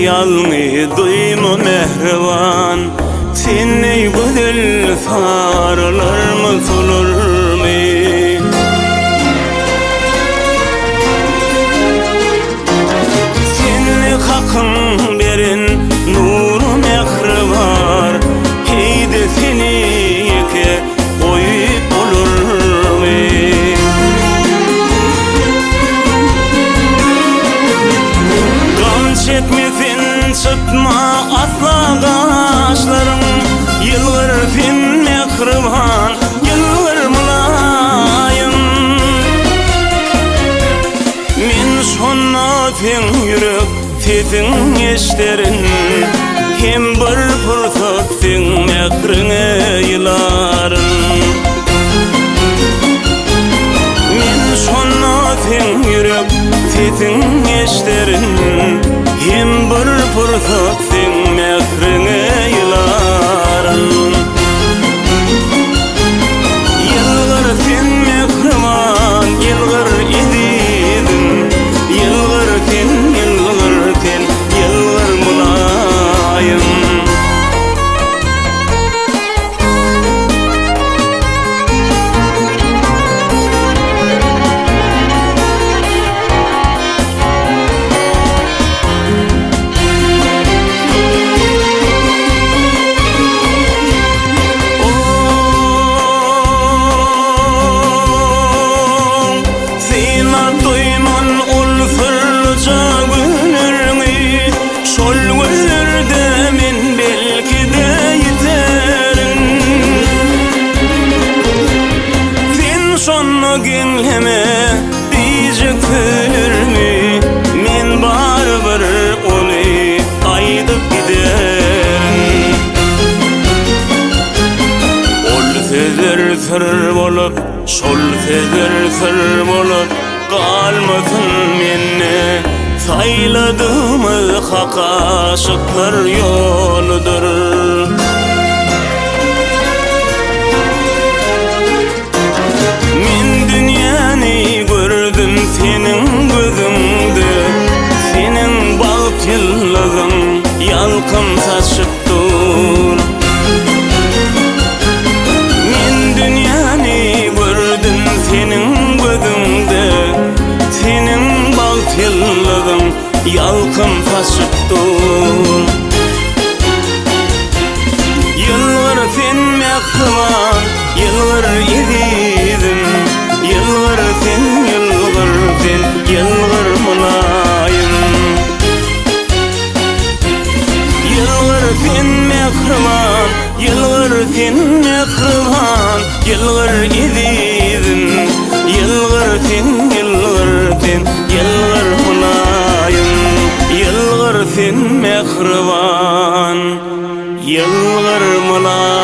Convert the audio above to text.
Yalnı duyma mehriban, seni güzel sarılar mı solur mu? Seni hakkın berin, nuru mehri var. Heydi seni yeke koyup olur mu? Gam çekmesin çıkma asla kaşlarım. Yılgır fin mehriban, yılgır mulayim. Min şonna fin yürek sesin eşlerin. Hem bir fırsat sen mehrine yıların. Min şonna fin yürek sesin eşlerin. Hem bir fırsat sen mehrine yıların. Yılgır sen mehriban, yılgır izidin. Yılgır sen, yılgır sen, yılgır mulayim. Genleme diyecek ölürmü? Men barbar onu aydıp giderim. Ol sözler sır bolup, şol sözler sır bolup kalmasın menne. Sayladığımı hak aşıklar yoludur. Senin gözüngde, senin balt yıllığın yalkın saçıp dur. Men dünyani gördüm senin gözüngde, senin balt yıllığın yalkın saçıp dur. Yılgır sen mehriban, yılgır izidin. Yılgır sen, yılgır sen, yılgır mulayim. Yılgır sen mehriban, yılgır sen mehriban. Yılgır izidin. Yılgır sen, yılgır sen, yılgır mulayim. Yılgır sen mehriban, yılgır mulayim.